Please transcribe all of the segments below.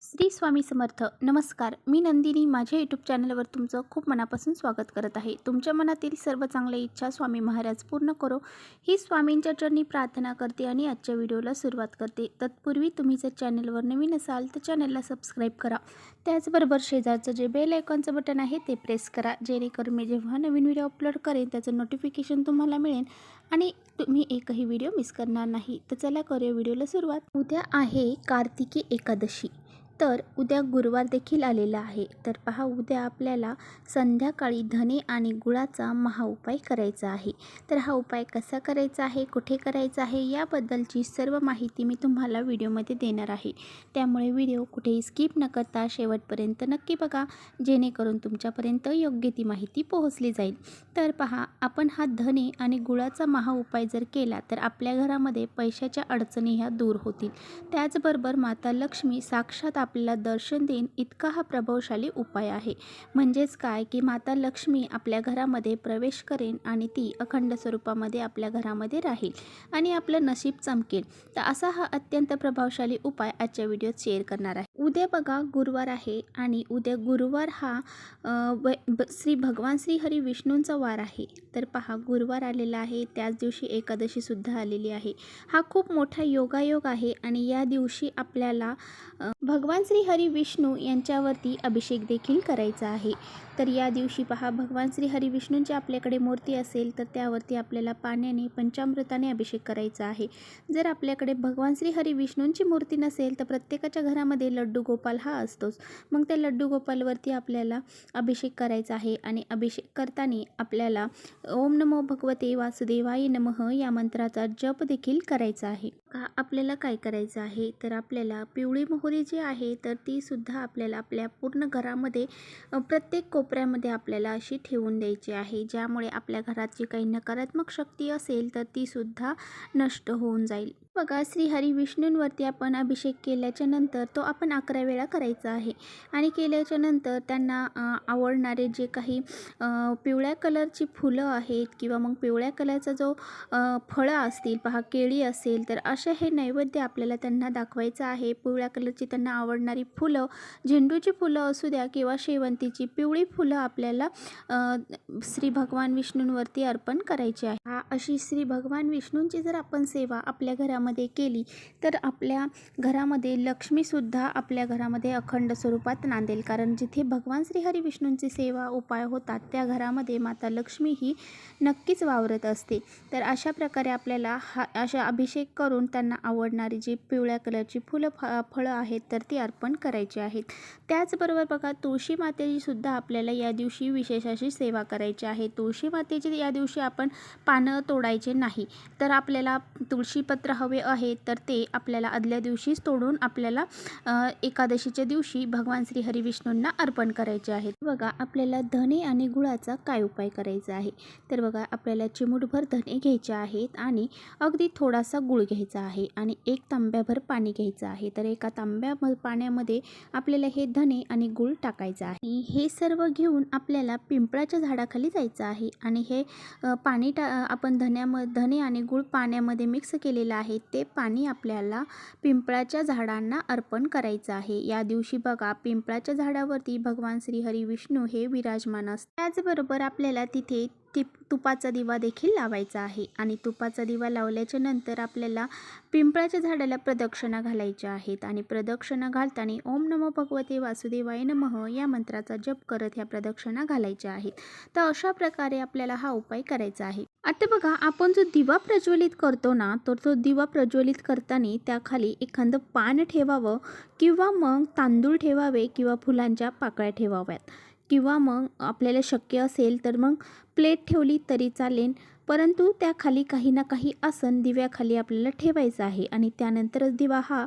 श्री स्वामी समर्थ. नमस्कार, मी नंदिनी माझ्या यूट्यूब चॅनलवर तुमचं खूप मनापासून स्वागत करत आहे. तुमच्या मनातील सर्व चांगल्या इच्छा स्वामी महाराज पूर्ण करो ही स्वामींच्या चरणी प्रार्थना करते आणि आजच्या व्हिडिओला सुरुवात करते. तत्पूर्वी तुम्ही जर चॅनलवर नवीन असाल तर चॅनलला सबस्क्राईब करा. त्याचबरोबर शेजारचं जे बेल आयकॉनचं बटन आहे ते प्रेस करा, जेणेकरून मी जेव्हा नवीन व्हिडिओ अपलोड करेन त्याचं नोटिफिकेशन तुम्हाला मिळेल आणि तुम्ही एकही व्हिडिओ मिस करणार नाही. तर चला करूया व्हिडिओला सुरुवात. उद्या आहे कार्तिकी एकादशी. तर उद्या गुरुवार देखील आलेला आहे. तर पहा, उद्या आपल्याला संध्याकाळी धने आणि गुळाचा महाउपाय करायचा आहे. तर हा उपाय कसा करायचा आहे, कुठे करायचा आहे याबद्दलची सर्व माहिती मी तुम्हाला व्हिडिओमध्ये देणार आहे. त्यामुळे व्हिडिओ कुठेही स्किप न करता शेवटपर्यंत नक्की बघा, जेणेकरून तुमच्यापर्यंत योग्य ती माहिती पोहोचली जाईल. तर पहा, आपण हा धने आणि गुळाचा महाउपाय जर केला तर आपल्या घरामध्ये पैशाच्या अडचणी ह्या दूर होतील. त्याचबरोबर माता लक्ष्मी साक्षात आपल्याला दर्शन देईन इतका हा प्रभावशाली उपाय आहे. म्हणजेच काय की माता लक्ष्मी आपल्या घरामध्ये प्रवेश करेन आणि ती अखंड स्वरूपामध्ये आपल्या घरामध्ये राहील आणि आपलं नशीब चमकेल. तर असा हा अत्यंत प्रभावशाली उपाय आजच्या व्हिडिओत शेअर करणार आहे. उद्या बघा गुरुवार आहे आणि उद्या गुरुवार हा भगवान श्री हरी विष्णूंचा वार आहे. तर पहा, गुरुवार आलेला आहे, त्याच दिवशी एकादशी सुद्धा आलेली आहे. हा खूप मोठा योगायोग आहे आणि या दिवशी आपल्याला भगवान श्री हरी विष्णू यांच्यावरती अभिषेक देखील करायचा आहे. तर या दिवशी पहा, भगवान श्री हरी विष्णूंची आपल्याकडे मूर्ती असेल तर त्यावरती आपल्याला पाण्याने पंचामृताने अभिषेक करायचा आहे. जर आपल्याकडे भगवान श्री हरी विष्णूंची मूर्ती नसेल तर प्रत्येकाच्या घरामध्ये लड्डू गोपाल हा असतोच. मग त्या लड्डू गोपालवरती आपल्याला अभिषेक करायचा आहे आणि अभिषेक करताना आपल्याला ओम नमो भगवते वासुदेवाय नमः या मंत्राचा जप देखील करायचा आहे. आपल्याला काय करायचं आहे तर आपल्याला पिवळी मोहरी जी आहे तर ती सुद्धा आपल्याला आपल्या पूर्ण घरामध्ये प्रत्येक कोपऱ्यामध्ये आपल्याला अशी ठेवून द्यायची आहे, ज्यामुळे आपल्या घरात जी काही नकारात्मक शक्ती असेल तर ती सुद्धा नष्ट होऊन जाईल. बघा, श्री हरी विष्णूंवरती आपण अभिषेक केल्याच्या नंतर तो आपण 11 वेळा करायचा आहे आणि केल्याच्या नंतर त्यांना आवडणारे जे काही पिवळ्या कलरची फुलं आहेत किंवा मग पिवळ्या कलरचा जो फळं असतील, पहा केळी असेल तर असे हे नैवेद्य आपल्याला त्यांना दाखवायचं आहे. पिवळ्या कलरची त्यांना आवडणारी फुलं, झेंडूची फुलं असू द्या किंवा शेवंतीची पिवळी फुलं आपल्याला श्री भगवान विष्णूंवरती अर्पण करायची आहे. अशी श्री भगवान विष्णूंची जर आपण सेवा आपल्या घरामध्ये केली तर आपल्या घरामध्ये लक्ष्मीसुद्धा आपल्या घरामध्ये अखंड स्वरूपात नांदेल. कारण जिथे भगवान श्री हरी विष्णूंची सेवा उपाय होतात त्या घरामध्ये माता लक्ष्मी ही नक्कीच वावरत असते. तर अशा प्रकारे आपल्याला अशा अभिषेक करून त्यांना आवडणारी जी पिवळ्या कलरची फळं आहेत तर ती अर्पण करायची आहेत. त्याचबरोबर बघा, तुळशी मातेची सुद्धा आपल्याला या दिवशी विशेष अशी सेवा करायची आहे. तुळशी मातेची या दिवशी आपण पानं तोडायचे नाही. तर आपल्याला तुळशीपत्र हवे आहे तर ते आपल्याला आदल्या दिवशीच तोडून आपल्याला एकादशीच्या दिवशी भगवान श्री हरी विष्णूंना अर्पण करायचे आहेत. बघा, आपल्याला धने आणि गुळाचा काय उपाय करायचा आहे तर बघा, आपल्याला चिमूटभर धने घ्यायचे आहेत आणि अगदी थोडासा गुळ घ्यायचा आहे आणि 1 तांब्याभर पाणी घ्यायचं आहे. तर एका तांब्या पाण्यामध्ये आपल्याला हे धने आणि गुळ टाकायचं आहे. आणि हे सर्व घेऊन आपल्याला पिंपळाच्या झाडाखाली जायचं आहे आणि हे पाणी आपण धने आणि गुळ पाण्यामध्ये मिक्स केलेलं आहे ते पाणी आपल्याला पिंपळाच्या झाडांना अर्पण करायचं आहे. या दिवशी बघा, पिंपळाच्या झाडावरती भगवान श्री हरी विष्णू हे विराजमान असतात. त्याचबरोबर आपल्याला तिथे तुपाचा दिवा देखील लावायचा आहे आणि तुपाचा दिवा लावल्याच्या नंतर आपल्याला पिंपळाच्या झाडाला प्रदक्षिणा घालायच्या आहेत आणि प्रदक्षिणा घालताना ओम नमो भगवते वासुदेवाय नमः या मंत्राचा जप करत ह्या प्रदक्षिणा घालायच्या आहेत. तर अशा प्रकारे आपल्याला हा उपाय करायचा आहे. आता बघा, आपण जो दिवा प्रज्वलित करतो ना, तर तो दिवा प्रज्वलित करताना त्याखाली एखादं पान ठेवावं किंवा मग तांदूळ ठेवावे किंवा फुलांच्या पाकळ्या ठेवाव्यात किंवा मग आपल्याला शक्य असेल तर मग प्लेट ठेवली तरी चालेल. परंतु त्याखाली काही ना काही आसन दिव्याखाली आपल्याला ठेवायचं आहे आणि त्यानंतरच दिवा हा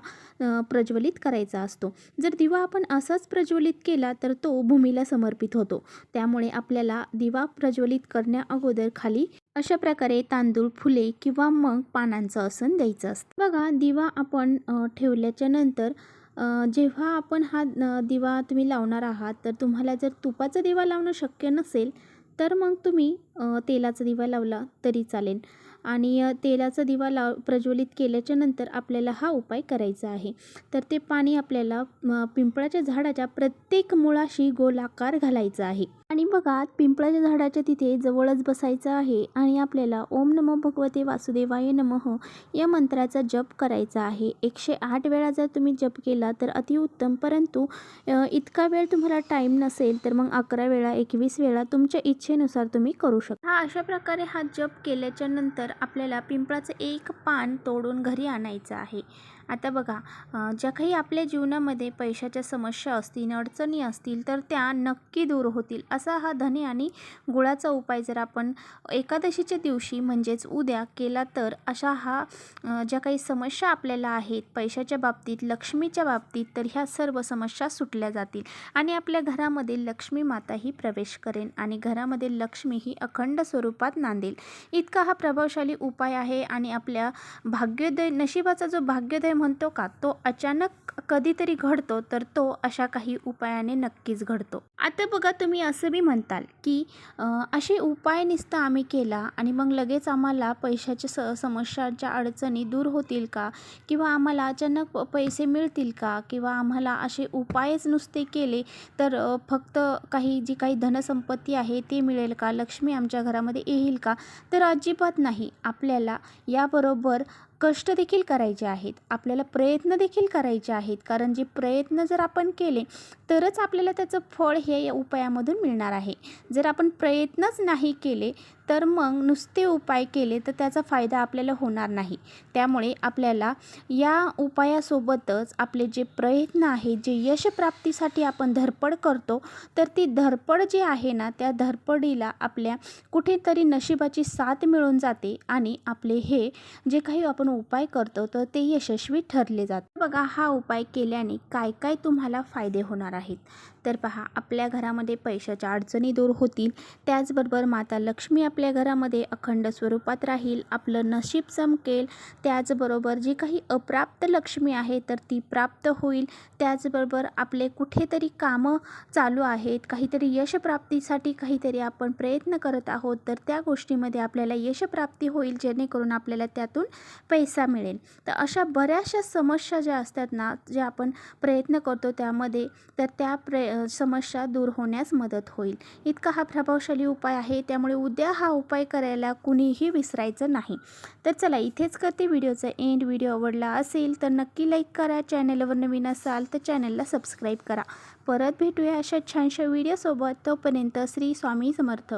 प्रज्वलित करायचा असतो. जर दिवा आपण असाच प्रज्वलित केला तर तो भूमीला समर्पित होतो. त्यामुळे आपल्याला दिवा प्रज्वलित करण्या अगोदर खाली अशा प्रकारे तांदूळ, फुले किंवा मग पानांचं आसन द्यायचं असतं. बघा, दिवा आपण ठेवल्याच्या नंतर जेव्हा आपण हा दिवा तुम्ही लावणार आहात तर तुम्हाला जर तुपाचा दिवा लावणं शक्य नसेल तर मग तुम्ही तेलाचा दिवा लावला तरी चालेल. आणि तेलाचा दिवा प्रज्वलित केल्याच्या नंतर आपल्याला हा उपाय करायचा आहे. तर ते पाणी आपल्याला पिंपळाच्या झाडाच्या प्रत्येक मुळाशी गोलाकार घालायचं आहे. आणि बघा, पिंपळाच्या झाडाच्या तिथे जवळच बसायचं आहे आणि आपल्याला ओम नमो भगवते वासुदेवाय नमः या मंत्राचा जप करायचा आहे. 108 वेळा जर तुम्ही जप केला तर अतिउत्तम, परंतु इतका वेळ तुम्हाला टाईम नसेल तर मग 11 वेळा 21 वेळा तुमच्या इच्छेनुसार तुम्ही करू शकता. अशा प्रकारे हा जप केल्याच्या नंतर आपल्याला पिंपळाचं एक पान तोडून घरी आणायचं आहे. आता बघा, ज्या काही आपल्या जीवनामध्ये पैशाच्या समस्या असतील, अडचणी असतील तर त्या नक्की दूर होतील. असा हा धने आणि गुळाचा उपाय जर आपण एकादशीच्या दिवशी म्हणजेच उद्या केला तर अशा ज्या काही समस्या आपल्याला आहेत पैशाच्या बाबतीत, लक्ष्मीच्या बाबतीत, तर ह्या सर्व समस्या सुटल्या जातील आणि आपल्या घरामध्ये लक्ष्मी माता ही प्रवेश करेन आणि घरामध्ये लक्ष्मी ही अखंड स्वरूपात नांदेल. इतका हा प्रभावशाली उपाय आहे आणि आपल्या भाग्योदय, नशिबाचा जो भाग्योदय म्हणतो का, तो अचानक कधीतरी घडतो तर तो अशा काही उपायाने नक्कीच घडतो. आता बघा, तुम्ही असं बी म्हणताल की असे उपाय नुसतं आम्ही केला आणि मग लगेच आम्हाला पैशाच्या समस्यांच्या अडचणी दूर होतील का, किंवा आम्हाला अचानक पैसे मिळतील का, किंवा आम्हाला असे उपायच नुसते केले तर फक्त जी काही धनसंपत्ती आहे ते मिळेल का, लक्ष्मी आमच्या घरामध्ये येईल का? तर अजिबात नाही. आपल्याला याबरोबर कष्ट देखील करायचे आहेत, आपल्याला प्रयत्न देखील करायचे आहेत, कारण जे प्रयत्न जर आपण केले तरच आपल्याला त्याचं फळ हे या उपायामधून मिळणार आहे. जर आपण प्रयत्नच नाही केले तर मग नुसते उपाय केले तर त्याचा फायदा आपल्याला होणार नाही. त्यामुळे आपल्याला या उपायासोबतच आपले जे प्रयत्न आहेत, जे यशप्राप्तीसाठी आपण धडपड करतो, तर ती धडपड जी आहे ना, त्या धडपडीला आपल्या कुठेतरी नशिबाची साथ मिळून जाते आणि आपले हे जे काही आपण उपाय करतो तर ते यशस्वी ठरले जाते. बघा, हा उपाय केल्याने काय काय तुम्हाला फायदे होणार आहेत. तर पहा, आपल्या घरामध्ये पैशाच्या अडचणी दूर होतील, त्याचबरोबर माता लक्ष्मी आपल्या घरामध्ये अखंड स्वरूपात राहील, आपलं नशीब चमकेल, त्याचबरोबर जी काही अप्राप्त लक्ष्मी आहे तर ती प्राप्त होईल, त्याचबरोबर आपले कुठेतरी कामं चालू आहेत, काहीतरी यशप्राप्तीसाठी काहीतरी आपण प्रयत्न करत आहोत, तर त्या गोष्टीमध्ये आपल्याला यशप्राप्ती होईल, जेणेकरून आपल्याला त्यातून पैसा मिळेल. तर अशा बऱ्याचशा समस्या ज्या असतात ना, ज्या आपण प्रयत्न करतो त्यामध्ये, तर त्या समस्या दूर होण्यास मदत होईल. इतका हा प्रभावशाली उपाय आहे, त्यामुळे उद्या हा उपाय करायला कुणीही विसरायचं नाही. तर चला, इथेच करते व्हिडिओचा एंड. व्हिडिओ आवडला असेल तर नक्की लाईक करा, चॅनलवर नवीन असाल तर चॅनलला सबस्क्राईब करा. परत भेटूया अशा छानशा व्हिडिओसोबत. तोपर्यंत श्री स्वामी समर्थ.